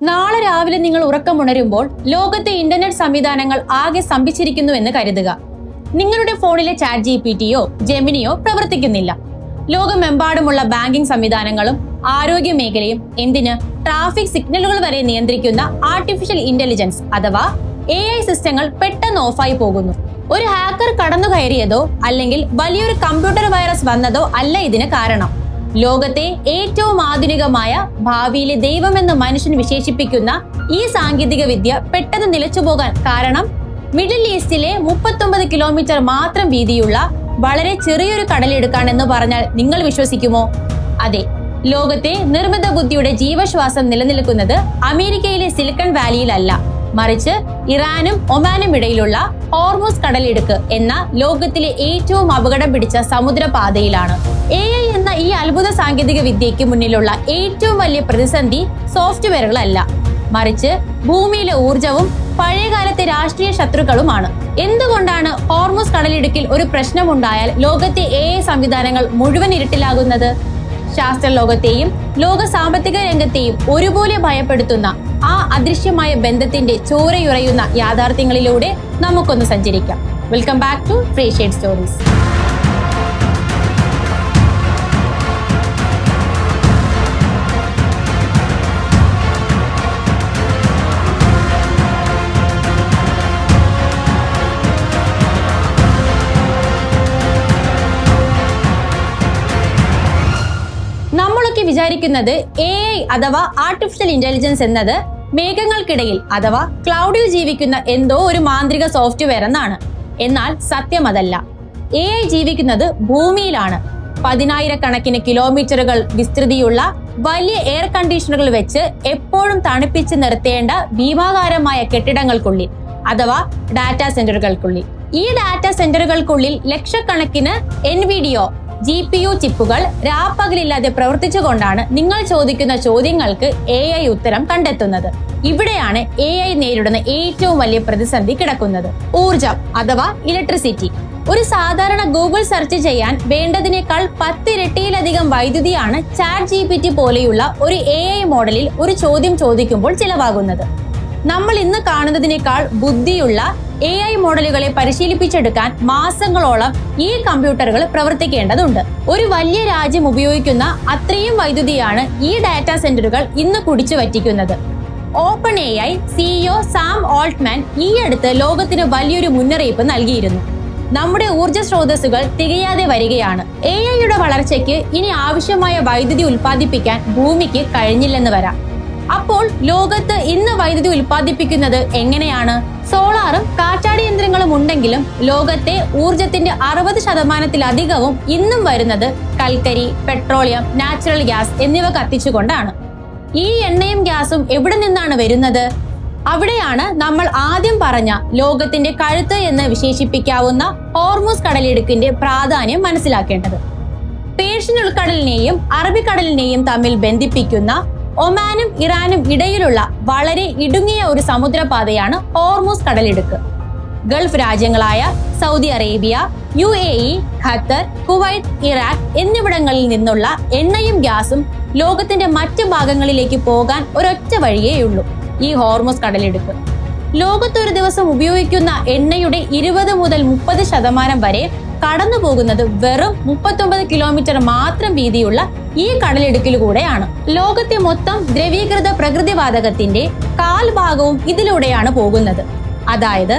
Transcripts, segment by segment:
നാളെ രാവിലെ നിങ്ങൾ ഉറക്കമുണരുമ്പോൾ ലോകത്തെ ഇന്റർനെറ്റ് സംവിധാനങ്ങൾ ആകെ സ്തംഭിച്ചിരിക്കുന്നു എന്ന് കരുതുക. നിങ്ങളുടെ ഫോണിലെ ചാറ്റ് ജിപിടിയോ ജെമിനിയോ പ്രവർത്തിക്കുന്നില്ല. ലോകമെമ്പാടുമുള്ള ബാങ്കിംഗ് സംവിധാനങ്ങളും ആരോഗ്യ മേഖലയും എന്തിന് ട്രാഫിക് സിഗ്നലുകൾ വരെ നിയന്ത്രിക്കുന്ന ആർട്ടിഫിഷ്യൽ ഇന്റലിജൻസ് അഥവാ AI സിസ്റ്റങ്ങൾ പെട്ടെന്ന് ഓഫായി പോകുന്നു. ഒരു ഹാക്കർ കടന്നു കയറിയതോ അല്ലെങ്കിൽ വലിയൊരു കമ്പ്യൂട്ടർ വൈറസ് വന്നതോ അല്ല ഇതിന് കാരണം. ലോകത്തെ ഏറ്റവും ആധുനികമായ ഭാവിയിലെ ദൈവമെന്ന് മനുഷ്യൻ വിശേഷിപ്പിക്കുന്ന ഈ സാങ്കേതിക വിദ്യ പെട്ടെന്ന് നിലച്ചുപോകാൻ കാരണം മിഡിൽ ഈസ്റ്റിലെ 39 കിലോമീറ്റർ മാത്രം വീതിയുള്ള വളരെ ചെറിയൊരു കടലെടുക്കാണെന്ന് പറഞ്ഞാൽ നിങ്ങൾ വിശ്വസിക്കുമോ? അതെ, ലോകത്തെ നിർമ്മിത ബുദ്ധിയുടെ ജീവശ്വാസം നിലനിൽക്കുന്നത് അമേരിക്കയിലെ സിലിക്കൺ വാലിയിലല്ല, മറിച്ച് ഇറാനും ഒമാനും ഇടയിലുള്ള ഹോർമുസ് കടലിടുക്ക് എന്ന ലോകത്തിലെ ഏറ്റവും അപകടം പിടിച്ച സമുദ്രപാതയിലാണ്. AI എന്ന ഈ അത്ഭുത സാങ്കേതിക വിദ്യയ്ക്ക് മുന്നിലുള്ള ഏറ്റവും വലിയ പ്രതിസന്ധി സോഫ്റ്റ്വെയറുകളല്ല, മറിച്ച് ഭൂമിയിലെ ഊർജവും പഴയകാലത്തെ രാഷ്ട്രീയ ശത്രുക്കളുമാണ്. എന്തുകൊണ്ടാണ് ഹോർമുസ് കടലിടുക്കിൽ ഒരു പ്രശ്നമുണ്ടായാൽ ലോകത്തെ AI സംവിധാനങ്ങൾ മുഴുവൻ ഇരുട്ടിലാകുന്നത്? ശാസ്ത്ര ലോകത്തെയും ലോക സാമ്പത്തിക രംഗത്തെയും ഒരുപോലെ ഭയപ്പെടുത്തുന്ന ആ അദൃശ്യമായ ബന്ധത്തിന്റെ ചോരയുറയുന്ന യാഥാർത്ഥ്യങ്ങളിലൂടെ നമുക്കൊന്ന് സഞ്ചരിക്കാം. Welcome back to free shade stories. നമ്മളൊക്കെ വിചാരിക്കുന്നത് AI അഥവാ ആർട്ടിഫിഷ്യൽ ഇന്റലിജൻസ് എന്നത് മേഘങ്ങൾക്കിടയിൽ അഥവാ ക്ലൗഡിൽ ജീവിക്കുന്ന എന്തോ ഒരു മാന്ത്രിക സോഫ്റ്റ്വെയർ എന്നാണ്. എന്നാൽ സത്യം അതല്ല. AI ജീവിക്കുന്നത് ഭൂമിയിലാണ്. 10,000 കിലോമീറ്ററുകൾ വിസ്തൃതിയുള്ള വലിയ എയർ കണ്ടീഷണറുകൾ വെച്ച് എപ്പോഴും തണുപ്പിച്ച് നിർത്തേണ്ട ഭീമാകാരമായ കെട്ടിടങ്ങൾക്കുള്ളിൽ അഥവാ ഡാറ്റാ സെന്ററുകൾക്കുള്ളിൽ. ഈ ഡാറ്റാ സെന്ററുകൾക്കുള്ളിൽ ലക്ഷക്കണക്കിന് NVIDIA GPU ചിപ്പുകൾ രാപ്പകലില്ലാതെ പ്രവർത്തിച്ചുകൊണ്ടാണ് നിങ്ങൾ ചോദിക്കുന്ന ചോദ്യങ്ങൾക്ക് AI ഉത്തരം കണ്ടെത്തുന്നത്. ഇവിടെയാണ് AI നേരിടുന്ന ഏറ്റവും വലിയ പ്രതിസന്ധി കിടക്കുന്നത്. ഊർജം അഥവാ ഇലക്ട്രിസിറ്റി. ഒരു സാധാരണ ഗൂഗിൾ സെർച്ച് ചെയ്യാൻ വേണ്ടതിനേക്കാൾ 10 ഇരട്ടിയിലധികം വൈദ്യുതിയാണ് ചാറ്റ് GPT പോലെയുള്ള ഒരു AI മോഡലിൽ ഒരു ചോദ്യം ചോദിക്കുമ്പോൾ ചിലവാകുന്നത്. നമ്മൾ ഇന്ന് കാണുന്നതിനേക്കാൾ ബുദ്ധിയുള്ള AI മോഡലുകളെ പരിശീലിപ്പിച്ചെടുക്കാൻ മാസങ്ങളോളം ഈ കമ്പ്യൂട്ടറുകൾ പ്രവർത്തിക്കേണ്ടതുണ്ട്. ഒരു വലിയ രാജ്യം ഉപയോഗിക്കുന്ന അത്രയും വൈദ്യുതിയാണ് ഈ ഡാറ്റാ സെന്ററുകൾ ഇന്ന് കുടിച്ചു വറ്റിക്കുന്നത്. OpenAI CEO സാം ഓൾട്ട്മാൻ ഈ അടുത്ത് ലോകത്തിന് വലിയൊരു മുന്നറിയിപ്പ് നൽകിയിരുന്നു. നമ്മുടെ ഊർജ്ജ സ്രോതസ്സുകൾ തികയാതെ വരികയാണ്. AI വളർച്ചയ്ക്ക് ഇനി ആവശ്യമായ വൈദ്യുതി ഉൽപ്പാദിപ്പിക്കാൻ ഭൂമിക്ക് കഴിഞ്ഞില്ലെന്ന് വരാം. അപ്പോൾ ലോകത്ത് ഇന്ന് വൈദ്യുതി ഉൽപ്പാദിപ്പിക്കുന്നത് എങ്ങനെയാണ്? സോളാറും കാറ്റാടി യന്ത്രങ്ങളും ഉണ്ടെങ്കിലും ലോകത്തെ ഊർജത്തിന്റെ 60% ഇന്നും വരുന്നത് കൽക്കരി, പെട്രോളിയം, നാച്ചുറൽ ഗ്യാസ് എന്നിവ കത്തിച്ചുകൊണ്ടാണ്. ഈ എണ്ണയും ഗ്യാസും എവിടെ നിന്നാണ് വരുന്നത്? അവിടെയാണ് നമ്മൾ ആദ്യം പറഞ്ഞ ലോകത്തിന്റെ കഴുത്ത് എന്ന് വിശേഷിപ്പിക്കാവുന്ന ഹോർമുസ് കടലിടുക്കിന്റെ പ്രാധാന്യം മനസ്സിലാക്കേണ്ടത്. പേർഷ്യൻ ഉൾക്കടലിനെയും അറബിക്കടലിനെയും തമ്മിൽ ബന്ധിപ്പിക്കുന്ന ഒമാനും ഇറാനും ഇടയിലുള്ള വളരെ ഇടുങ്ങിയ ഒരു സമുദ്രപാതയാണ് ഹോർമുസ് കടലിടുക്ക്. ഗൾഫ് രാജ്യങ്ങളായ Saudi Arabia, UAE, Qatar, Kuwait, Iraq എന്നിവിടങ്ങളിൽ നിന്നുള്ള എണ്ണയും ഗ്യാസും ലോകത്തിന്റെ മറ്റ് ഭാഗങ്ങളിലേക്ക് പോകാൻ ഒരൊറ്റ വഴിയേയുള്ളൂ, ഈ ഹോർമുസ് കടലിടുക്ക്. ലോകത്തൊരു ദിവസം ഉപയോഗിക്കുന്ന എണ്ണയുടെ 20 മുതൽ 30% വരെ കടന്നു പോകുന്നത് വെറും 39 കിലോമീറ്റർ മാത്രം വീതിയുള്ള ഈ കടലിടുക്കിലൂടെയാണ്. ലോകത്തെ മൊത്തം ദ്രവീകൃത പ്രകൃതിവാതകത്തിന്റെ 1/4 ഇതിലൂടെയാണ് പോകുന്നത്. അതായത്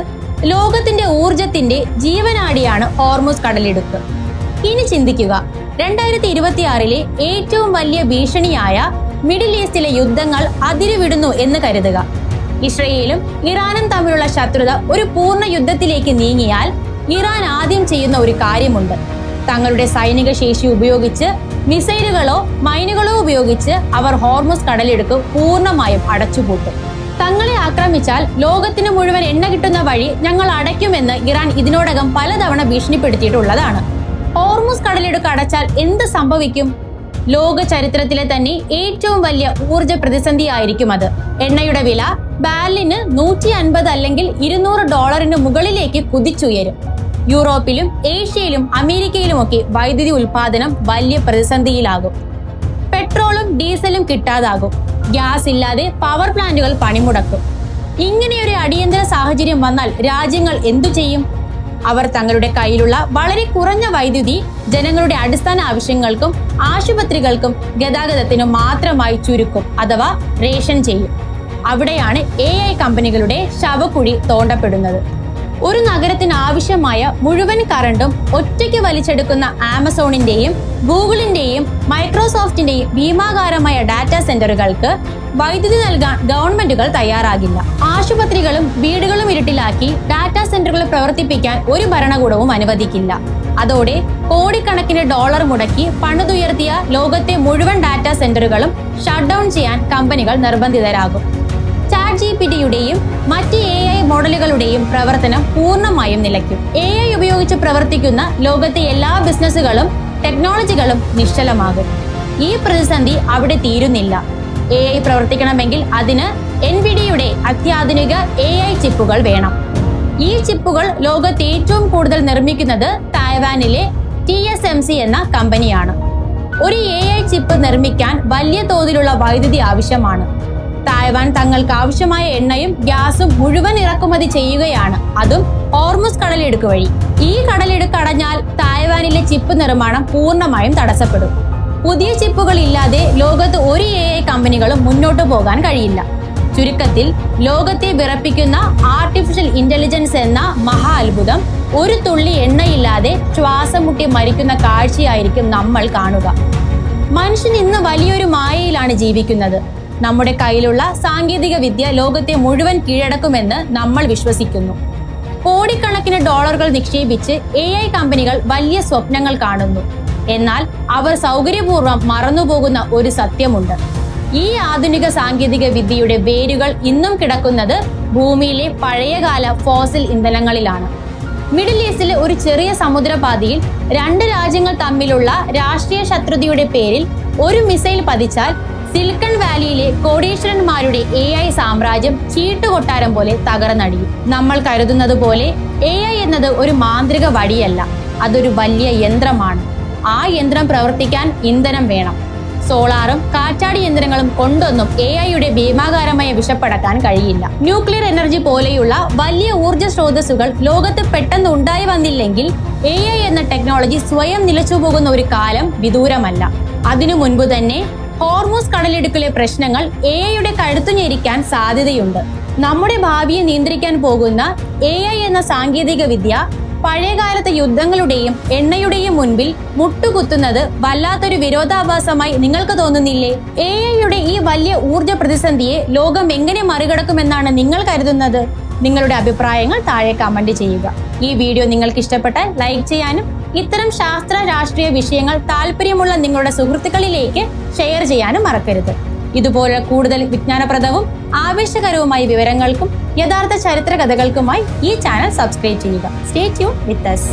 ലോകത്തിന്റെ ഊർജത്തിന്റെ ജീവനാഡിയാണ് ഹോർമുസ് കടലിടുക്ക്. ഇനി ചിന്തിക്കുക, 2026 ഏറ്റവും വലിയ ഭീഷണിയായ മിഡിൽ ഈസ്റ്റിലെ യുദ്ധങ്ങൾ അതിരുവിടുന്നു എന്ന് കരുതുക. ഇസ്രയേലും ഇറാനും തമ്മിലുള്ള ശത്രുത ഒരു പൂർണ്ണ യുദ്ധത്തിലേക്ക് നീങ്ങിയാൽ ഇറാൻ ആദ്യം ചെയ്യുന്ന ഒരു കാര്യമുണ്ട്. തങ്ങളുടെ സൈനിക ശേഷി ഉപയോഗിച്ച് മിസൈലുകളോ മൈനുകളോ ഉപയോഗിച്ച് അവർ ഹോർമുസ് കടലിടുക്ക് പൂർണ്ണമായും അടച്ചുപൂട്ടും. തങ്ങളെ ആക്രമിച്ചാൽ ലോകത്തിന് മുഴുവൻ എണ്ണ കിട്ടുന്ന വഴി ഞങ്ങൾ അടയ്ക്കുമെന്ന് ഇറാൻ ഇതിനോടകം പലതവണ ഭീഷണിപ്പെടുത്തിയിട്ടുള്ളതാണ്. ഹോർമുസ് കടലിടുക്ക് അടച്ചാൽ എന്ത് സംഭവിക്കും? ലോക ചരിത്രത്തിലെ തന്നെ ഏറ്റവും വലിയ ഊർജ പ്രതിസന്ധിയായിരിക്കും അത്. എണ്ണയുടെ വില ബാരലിന് $150 അല്ലെങ്കിൽ $200 മുകളിലേക്ക് കുതിച്ചുയരും. യൂറോപ്പിലും ഏഷ്യയിലും അമേരിക്കയിലുമൊക്കെ വൈദ്യുതി ഉൽപാദനം വലിയ പ്രതിസന്ധിയിലാകും. പെട്രോളും ഡീസലും കിട്ടാതാകും. ഗ്യാസ് ഇല്ലാതെ പവർ പ്ലാന്റുകൾ പണിമുടക്കും. ഇങ്ങനെയൊരു അടിയന്തര സാഹചര്യം വന്നാൽ രാജ്യങ്ങൾ എന്തു ചെയ്യും? അവർ തങ്ങളുടെ കയ്യിലുള്ള വളരെ കുറഞ്ഞ വൈദ്യുതി ജനങ്ങളുടെ അടിസ്ഥാന ആവശ്യങ്ങൾക്കും ആശുപത്രികൾക്കും ഗതാഗതത്തിനും മാത്രമായി ചുരുക്കും അഥവാ റേഷൻ ചെയ്യും. അവിടെയാണ് AI കമ്പനികളുടെ ശവക്കുഴി തോണ്ടപ്പെടുന്നത്. ഒരു നഗരത്തിന് ആവശ്യമായ മുഴുവൻ കറണ്ടും ഒറ്റയ്ക്ക് വലിച്ചെടുക്കുന്ന ആമസോണിന്റെയും ഗൂഗിളിന്റെയും മൈക്രോസോഫ്റ്റിന്റെയും ഭീമാകാരമായ ഡാറ്റാ സെന്ററുകൾക്ക് വൈദ്യുതി നൽകാൻ ഗവൺമെന്റുകൾ തയ്യാറാകില്ല. ആശുപത്രികളും വീടുകളും ഇരുട്ടിലാക്കി ഡാറ്റാ സെന്ററുകൾ പ്രവർത്തിപ്പിക്കാൻ ഒരു ഭരണകൂടവും അനുവദിക്കില്ല. അതോടെ കോടിക്കണക്കിന് ഡോളർ മുടക്കി പണിതുയർത്തിയ ലോകത്തെ മുഴുവൻ ഡാറ്റാ സെന്ററുകളും ഷട്ട് ഡൗൺ ചെയ്യാൻ കമ്പനികൾ നിർബന്ധിതരാകും. ChatGPTയുടെയും മറ്റ് AI മോഡലുകളുടെയും പ്രവർത്തനം പൂർണ്ണമായും നിലയ്ക്കും. AI ഉപയോഗിച്ച് പ്രവർത്തിക്കുന്ന ലോകത്തെ എല്ലാ ബിസിനസ്സുകളും ടെക്നോളജികളും നിശ്ചലമാകും. ഈ പ്രതിസന്ധി അവിടെ തീരുന്നില്ല. AI പ്രവർത്തിക്കണമെങ്കിൽ അതിന് NVIDIAയുടെ അത്യാധുനിക AI ചിപ്പുകൾ വേണം. ഈ ചിപ്പുകൾ ലോകത്ത് ഏറ്റവും കൂടുതൽ നിർമ്മിക്കുന്നത് തായ്വാനിലെ TSMC എന്ന കമ്പനിയാണ്. ഒരു AI ചിപ്പ് നിർമ്മിക്കാൻ വലിയ തോതിലുള്ള വൈദ്യുതി ആവശ്യമാണ്. തായ്വാൻ തങ്ങൾക്ക് ആവശ്യമായ എണ്ണയും ഗ്യാസും മുഴുവൻ ഇറക്കുമതി ചെയ്യുകയാണ്, അതും ഹോർമുസ് കടലിടുക്ക് വഴി. ഈ കടലിടുക്ക് അടഞ്ഞാൽ തായ്വാനിലെ ചിപ്പ് നിർമ്മാണം പൂർണ്ണമായും തടസ്സപ്പെടും. പുതിയ ചിപ്പുകൾ ഇല്ലാതെ ലോകത്ത് ഒരു AI കമ്പനികളും മുന്നോട്ടു പോകാൻ കഴിയില്ല. ചുരുക്കത്തിൽ ലോകത്തെ വിറപ്പിക്കുന്ന ആർട്ടിഫിഷ്യൽ ഇന്റലിജൻസ് എന്ന മഹാ അത്ഭുതം ഒരു തുള്ളി എണ്ണയില്ലാതെ ശ്വാസം മുട്ടി മരിക്കുന്ന കാഴ്ചയായിരിക്കും നമ്മൾ കാണുക. മനുഷ്യൻ ഇന്ന് വലിയൊരു മായയിലാണ് ജീവിക്കുന്നത്. നമ്മുടെ കയ്യിലുള്ള സാങ്കേതിക വിദ്യ ലോകത്തെ മുഴുവൻ കീഴടക്കുമെന്ന് നമ്മൾ വിശ്വസിക്കുന്നു. കോടിക്കണക്കിന് ഡോളറുകൾ നിക്ഷേപിച്ച് AI കമ്പനികൾ വലിയ സ്വപ്നങ്ങൾ കാണുന്നു. എന്നാൽ അവർ സൗകര്യപൂർവ്വം മറന്നുപോകുന്ന ഒരു സത്യമുണ്ട്. ഈ ആധുനിക സാങ്കേതിക വിദ്യയുടെ വേരുകൾ ഇന്നും കിടക്കുന്നത് ഭൂമിയിലെ പഴയകാല ഫോസിൽ ഇന്ധനങ്ങളിലാണ്. മിഡിൽ ഈസ്റ്റിലെ ഒരു ചെറിയ സമുദ്രപാതയിൽ രണ്ട് രാജ്യങ്ങൾ തമ്മിലുള്ള രാഷ്ട്രീയ ശത്രുതയുടെ പേരിൽ ഒരു മിസൈൽ പതിച്ചാൽ സിലിക്കൺ വാലിയിലെ കോടീശ്വരന്മാരുടെ AI സാമ്രാജ്യം ചീട്ടുകൊട്ടാരം പോലെ തകർന്നടിയും. നമ്മൾ കരുതുന്നത് പോലെ AI എന്നത് ഒരു മാന്ത്രിക വടിയല്ല, അതൊരു വലിയ യന്ത്രമാണ്. ആ യന്ത്രം പ്രവർത്തിക്കാൻ ഇന്ധനം വേണം. സോളാറും കാറ്റാടി യന്ത്രങ്ങളും കൊണ്ടൊന്നും AI-യുടെ ഭീമാകാരമായ വിഷപ്പടക്കാൻ കഴിയില്ല. ന്യൂക്ലിയർ എനർജി പോലെയുള്ള വലിയ ഊർജ്ജ സ്രോതസ്സുകൾ ലോകത്ത് പെട്ടെന്ന് ഉണ്ടായി വന്നില്ലെങ്കിൽ AI എന്ന ടെക്നോളജി സ്വയം നിലച്ചുപോകുന്ന ഒരു കാലം വിദൂരമല്ല. അതിനു മുൻപ് തന്നെ ഹോർമുസ് കടലിടുക്കിലെ പ്രശ്നങ്ങൾ AI-യുടെ കഴുത്തു ഞെരിക്കാൻ സാധ്യതയുണ്ട്. നമ്മുടെ ഭാവിയെ നിയന്ത്രിക്കാൻ പോകുന്ന AI എന്ന സാങ്കേതിക വിദ്യ പഴയകാലത്തെ യുദ്ധങ്ങളുടെയും എണ്ണയുടെയും മുൻപിൽ മുട്ടുകുത്തുന്നത് വല്ലാത്തൊരു വിരോധാഭാസമായി നിങ്ങൾക്ക് തോന്നുന്നില്ലേ? AI-യുടെ ഈ വലിയ ഊർജ്ജ പ്രതിസന്ധിയെ ലോകം എങ്ങനെ മറികടക്കുമെന്നാണ് നിങ്ങൾ കരുതുന്നത്? നിങ്ങളുടെ അഭിപ്രായങ്ങൾ താഴെ കമന്റ് ചെയ്യുക. ഈ വീഡിയോ നിങ്ങൾക്ക് ഇഷ്ടപ്പെട്ടാൽ ലൈക്ക് ചെയ്യാനും ഇത്തരം ശാസ്ത്ര രാഷ്ട്രീയ വിഷയങ്ങൾ താല്പര്യമുള്ള നിങ്ങളുടെ സുഹൃത്തുക്കളിലേക്ക് ഷെയർ ചെയ്യാനും മറക്കരുത്. ഇതുപോലെ കൂടുതൽ വിജ്ഞാനപ്രദവും ആവേശകരവുമായ വിവരങ്ങൾക്കും യഥാർത്ഥ ചരിത്ര കഥകൾക്കുമായി ഈ ചാനൽ സബ്സ്ക്രൈബ് ചെയ്യുക. സ്റ്റേ ട്യൂൺ വിത്ത് us.